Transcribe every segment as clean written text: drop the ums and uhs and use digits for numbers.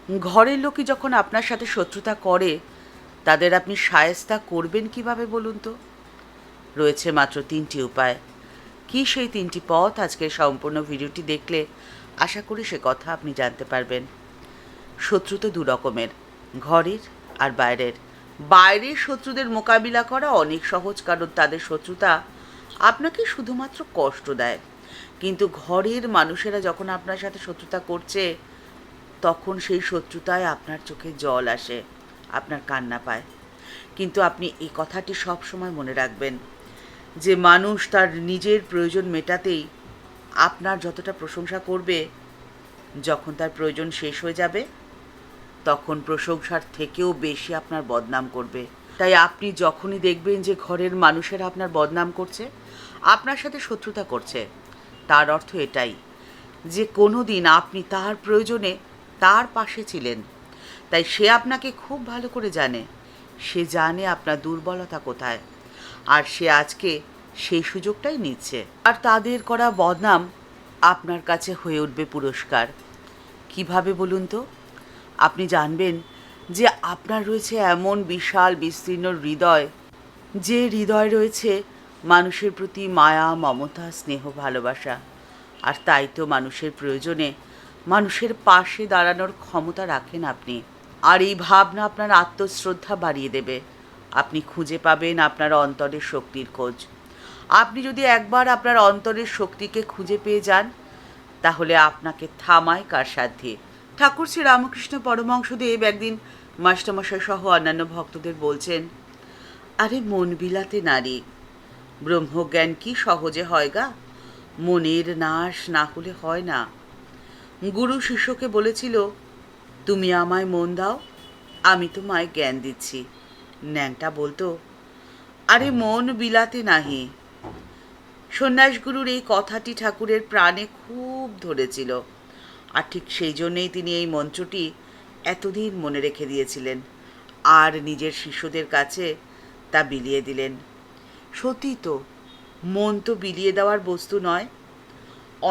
ঘরের লোকই যখন আপনার সাথে শত্রুতা করে, তাদের আপনি শায়েস্তা করবেন কিভাবে বলুন তো? রয়েছে মাত্র ৩টি উপায়। কী সেই ৩টি পথ? আজকের সম্পূর্ণ ভিডিওটি দেখলে আশা করি সে কথা আপনি জানতে পারবেন। শত্রু তো দু রকমের, ঘরের আর বাইরের। বাইরের শত্রুদের মোকাবিলা করা অনেক সহজ, কারণ তাদের শত্রুতা আপনাকে শুধুমাত্র কষ্ট দেয়। কিন্তু ঘরের মানুষেরা যখন আপনার সাথে শত্রুতা করছে, তখন সেই শত্রুতায় আপনার চোখে জল আসে, আপনার কান্না পায়। কিন্তু আপনি এই কথাটি সব সময় মনে রাখবেন যে মানুষ তার নিজের প্রয়োজন মেটাতেই আপনার যতটা প্রশংসা করবে, যখন তার প্রয়োজন শেষ হয়ে যাবে তখন প্রশংসার থেকেও বেশি আপনার বদনাম করবে। তাই আপনি যখনই দেখবেন যে ঘরের মানুষেরা আপনার বদনাম করছে, আপনার সাথে শত্রুতা করছে, তার অর্থ এটাই যে কোনো দিন আপনি তার প্রয়োজনে তার পাশে ছিলেন। তাই সে আপনাকে খুব ভালো করে জানে। সে জানে আপনার দুর্বলতা কোথায়, আর সে আজকে সেই সুযোগটাই নিচ্ছে। আর তাদের করা বদনাম আপনার কাছে হয়ে উঠবে পুরস্কার। কিভাবে বলুন তো? আপনি জানবেন যে আপনার রয়েছে এমন বিশাল বিস্তীর্ণ হৃদয়, যে হৃদয় রয়েছে মানুষের প্রতি মায়া, মমতা, স্নেহ, ভালোবাসা। আর তাই তো মানুষের প্রয়োজনে মানুষের পাশে দাঁড়ানোর ক্ষমতা রাখেন আপনি। আর এই ভাবনা আপনার আত্মশ্রদ্ধা বাড়িয়ে দেবে। আপনি খুঁজে পাবেন আপনার অন্তরের শক্তির খোঁজ। আপনি যদি একবার আপনার অন্তরের শক্তিকে খুঁজে পেয়ে যান, তাহলে আপনাকে থামায় কার সাধ্যে? ঠাকুর শ্রী রামকৃষ্ণ পরমহংসদেব একদিন মাস্টারমশাই সহ অন্যান্য ভক্তদের বলছেন, আরে মন বিলাতে নারী, ব্রহ্মজ্ঞান কি সহজে হয় গা? মনের নাশ না হলে হয় না। গুরু শিষ্যকে বলেছিল, তুমি আমায় মন দাও, আমি তোমায় জ্ঞান দিচ্ছি। ন্যাংটা বলতো, আরে মন বিলাতে নাহি। সন্ন্যাসগুরুর এই কথাটি ঠাকুরের প্রাণে খুব ধরেছিল, আর ঠিক সেই জন্যেই তিনি এই মন্ত্রটি এতদিন মনে রেখে দিয়েছিলেন আর নিজের শিষ্যদের কাছে তা বিলিয়ে দিলেন। সত্যি তো, মন তো বিলিয়ে দেওয়ার বস্তু নয়।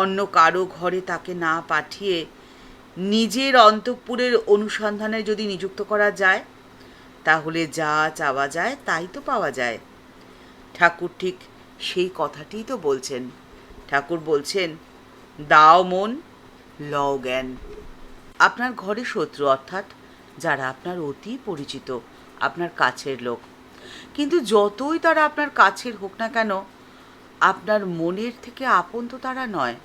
অন্য কারো ঘরে তাকে না পাঠিয়ে নিজের অন্তঃপুরের অনুসন্ধানে যদি নিযুক্ত করা যায়, তাহলে যা চাওয়া যায় তাই তো পাওয়া যায়। ঠাকুর ঠিক সেই কথাটিই তো বলছেন। ঠাকুর বলছেন, দাও মন, লও জ্ঞান। আপনার ঘরে শত্রু, অর্থাৎ যারা আপনার অতি পরিচিত, আপনার কাছের লোক, কিন্তু যতই তারা আপনার কাছের হোক না কেন, আপনার মনের থেকে আপন তো তারা নয়।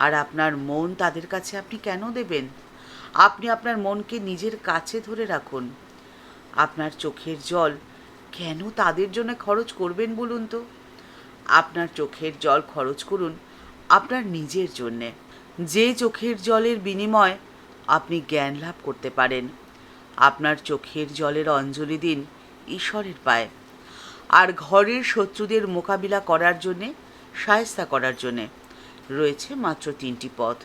আর আপনার মন তাদের কাছে আপনি কেন দেবেন? আপনি আপনার মনকে নিজের কাছে ধরে রাখুন। আপনার চোখের জল কেন তাদের জন্য খরচ করবেন বলুন তো? আপনার চোখের জল খরচ করুন আপনার নিজের জন্যে। যে চোখের জলের বিনিময়ে আপনি জ্ঞান লাভ করতে পারেন। আপনার চোখের জলের অঞ্জলি দিন ঈশ্বরের পায়ে। আর ঘরের শত্রুদের মোকাবিলা করার জন্যে, শায়েস্তা করার জন্যে রয়েছে মাত্র 3টি পথ।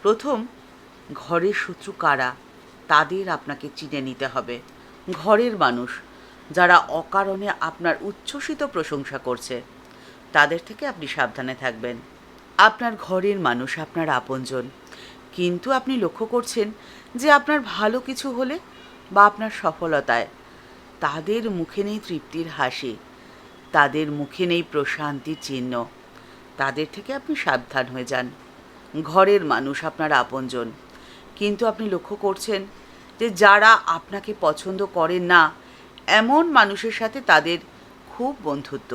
প্রথম, ঘরের শত্রু কারা তাদের আপনাকে চিনে নিতে হবে। ঘরের মানুষ যারা অকারণে আপনার উচ্ছ্বসিত প্রশংসা করছে, তাদের থেকে আপনি সাবধানে থাকবেন। আপনার ঘরের মানুষ আপনার আপনজন, কিন্তু আপনি লক্ষ্য করছেন যে আপনার ভালো কিছু হলে বা আপনার সফলতায় তাদের মুখে নেই তৃপ্তির হাসি, তাদের মুখে নেই প্রশান্তির চিহ্ন। তাদের থেকে আপনি সাবধান হয়ে যান। ঘরের মানুষ আপনার আপনজন, কিন্তু আপনি লক্ষ্য করছেন যে যারা আপনাকে পছন্দ করেন না, এমন মানুষের সাথে তাদের খুব বন্ধুত্ব।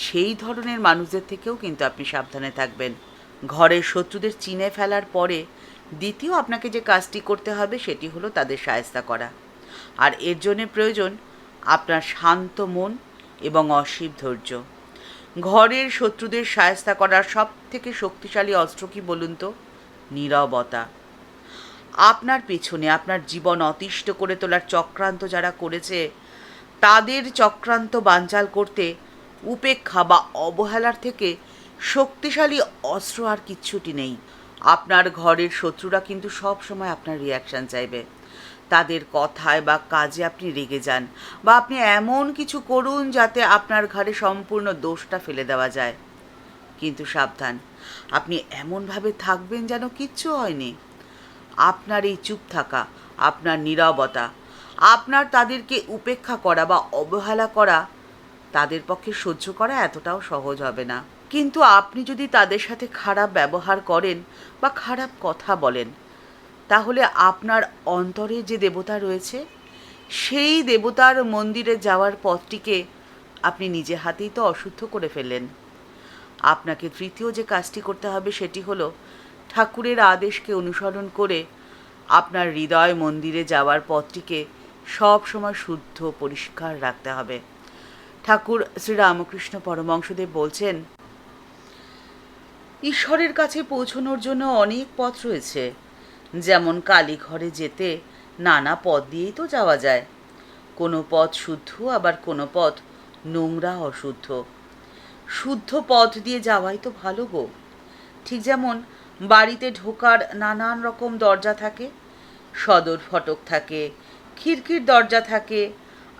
সেই ধরনের মানুষদের থেকেও কিন্তু আপনি সাবধানে থাকবেন। ঘরের শত্রুদের চিনে ফেলার পরে দ্বিতীয় আপনাকে যে কাজটি করতে হবে সেটি হলো তাদের শায়েস্তা করা। আর এর জন্যে প্রয়োজন আপনার শান্ত মন এবং অসীম ধৈর্য। ঘরের শত্রুদের শায়েস্তা করার সব থেকে শক্তিশালী অস্ত্র কি বলুন তো? নীরবতা। আপনার পেছনে আপনার জীবন অতিষ্ঠ করে তোলার চক্রান্ত যারা করেছে, তাদের চক্রান্ত বানচাল করতে উপেক্ষা বা অবহেলার থেকে শক্তিশালী অস্ত্র আর কিচ্ছুটি নেই। আপনার ঘরের শত্রুরা কিন্তু সব সময় আপনার রিয়াকশান চাইবে। তাদের কথায় বা কাজে আপনি রেগে যান, বা আপনি এমন কিছু করুন যাতে আপনার ঘাড়ে সম্পূর্ণ দোষটা ফেলে দেওয়া যায়। কিন্তু সাবধান, আপনি এমনভাবে থাকবেন যেন কিচ্ছু হয়নি। আপনার এই চুপ থাকা, আপনার নীরবতা, আপনার তাদেরকে উপেক্ষা করা বা অবহেলা করা তাদের পক্ষে সহ্য করা এতটাও সহজ হবে না। কিন্তু আপনি যদি তাদের সাথে খারাপ ব্যবহার করেন বা খারাপ কথা বলেন, তাহলে আপনার অন্তরে যে দেবতা রয়েছে সেই দেবতার মন্দিরে যাওয়ার পথটিকে আপনি নিজে হাতেই তো অশুদ্ধ করে ফেললেন। আপনাকে তৃতীয় যে কাজটি করতে হবে সেটি হলো ঠাকুরের আদেশকে অনুসরণ করে আপনার হৃদয় মন্দিরে যাওয়ার পথটিকে সব সময় শুদ্ধ পরিষ্কার রাখতে হবে। ঠাকুর শ্রীরামকৃষ্ণ পরমহংসদেব বলছেন, ঈশ্বরের কাছে পৌঁছনোর জন্য অনেক পথ রয়েছে। যেমন কালীঘরে যেতে নানা পথ দিয়েই তো যাওয়া যায়। কোনো পথ শুদ্ধ, আবার কোনো পথ নোংরা অশুদ্ধ। শুদ্ধ পথ দিয়ে যাওয়াই তো ভালো গো। ঠিক যেমন বাড়িতে ঢোকার নানান রকম দরজা থাকে, সদর ফটক থাকে, খিড়কির দরজা থাকে,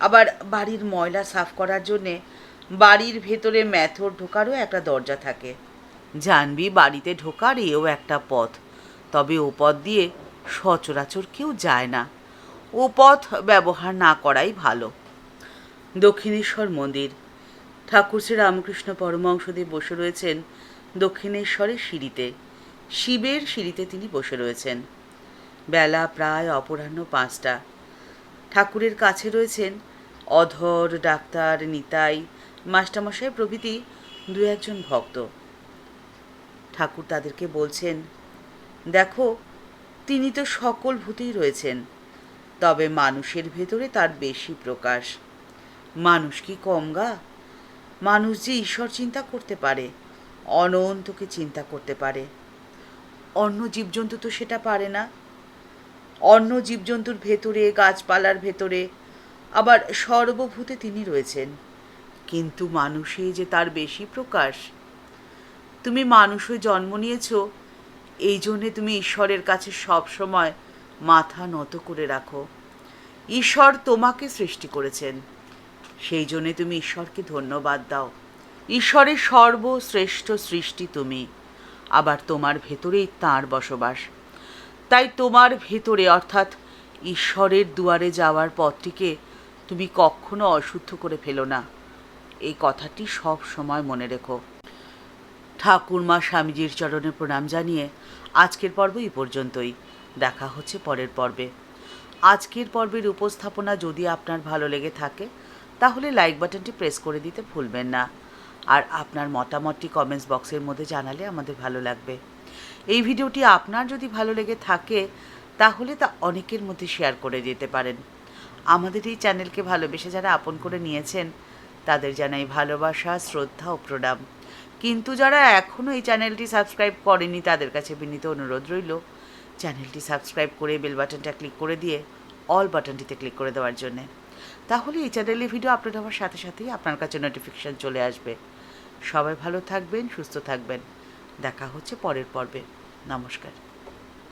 আবার বাড়ির ময়লা সাফ করার জন্যে বাড়ির ভেতরে মেথর ঢোকারও একটা দরজা থাকে। জানবি বাড়িতে ঢোকার এও একটা পথ, তবে ও পথ দিয়ে সচরাচর কেউ যায় না। ও পথ ব্যবহার না করাই ভালো। দক্ষিণেশ্বর মন্দির। ঠাকুর শ্রী রামকৃষ্ণ পরমহংসদেব বসে রয়েছেন দক্ষিণেশ্বরের সিঁড়িতে। শিবের সিঁড়িতে তিনি বসে রয়েছেন। বেলা প্রায় অপরাহ্ন 5টা। ঠাকুরের কাছে রয়েছেন অধর, ডাক্তার, নিতাই, মাস্টারমশাই প্রভৃতি 2-1 ভক্ত। ঠাকুর তাদেরকে বলছেন, দেখো, তিনি তো সকল ভূতেই রয়েছেন, তবে মানুষের ভেতরে তার বেশি প্রকাশ। মানুষ কি কম গা? মানুষ যে ঈশ্বর চিন্তা করতে পারে, অনন্তকে চিন্তা করতে পারে। অন্য জীবজন্তু তো সেটা পারে না। অন্য জীবজন্তুর ভেতরে, গাছপালার ভেতরে, আবার সর্বভূতে তিনি রয়েছেন, কিন্তু মানুষে যে তার বেশি প্রকাশ। তুমি মানুষ হয়ে জন্ম নিয়েছ, এই জন্যে তুমি ঈশ্বরের কাছে সব সময় মাথা নত করে রাখো। ঈশ্বর তোমাকে সৃষ্টি করেছেন, সেই জন্যে তুমি ঈশ্বরকে ধন্যবাদ দাও। ঈশ্বরের সর্বশ্রেষ্ঠ সৃষ্টি তুমি, আবার তোমার ভেতরেই তাঁর বসবাস। তাই তোমার ভেতরে অর্থাৎ ঈশ্বরের দুয়ারে যাওয়ার পথটিকে তুমি কখনো অশুদ্ধ করে ফেলো না। এই কথাটি সব সময় মনে রেখো। ঠাকুরমা স্বামীজির চরণে প্রণাম জানিয়ে আজকের পর্ব এই পর্যন্তই। দেখা হচ্ছে পরের পর্বে। আজকের পর্বের উপস্থাপনা যদি আপনার ভালো লেগে থাকে তাহলে লাইক বাটনটি প্রেস করে দিতে ভুলবেন না। আর আপনার মতামতটি কমেন্টস বক্সের মধ্যে জানালে আমাদের ভালো লাগবে। এই ভিডিওটি আপনার যদি ভালো লেগে থাকে তাহলে তা অনেকের মধ্যে শেয়ার করে দিতে পারেন। আমাদের এই চ্যানেলকে ভালোবেসে যারা আপন করে নিয়েছেন তাদের জানাই ভালোবাসা, শ্রদ্ধা ও প্রণাম। কিন্তু যারা এখনও এই চ্যানেলটি সাবস্ক্রাইব করেনি তাদের কাছে বিনীত অনুরোধ রইল চ্যানেলটি সাবস্ক্রাইব করে বেল বাটনটা ক্লিক করে দিয়ে অল বাটনটিতে ক্লিক করে দেওয়ার জন্যে। তাহলে এই চ্যানেলের ভিডিও আপলোড হওয়ার সাথে সাথেই আপনার কাছে নোটিফিকেশান চলে আসবে। সবাই ভালো থাকবেন, সুস্থ থাকবেন। দেখা হচ্ছে পরের পর্বে। নমস্কার।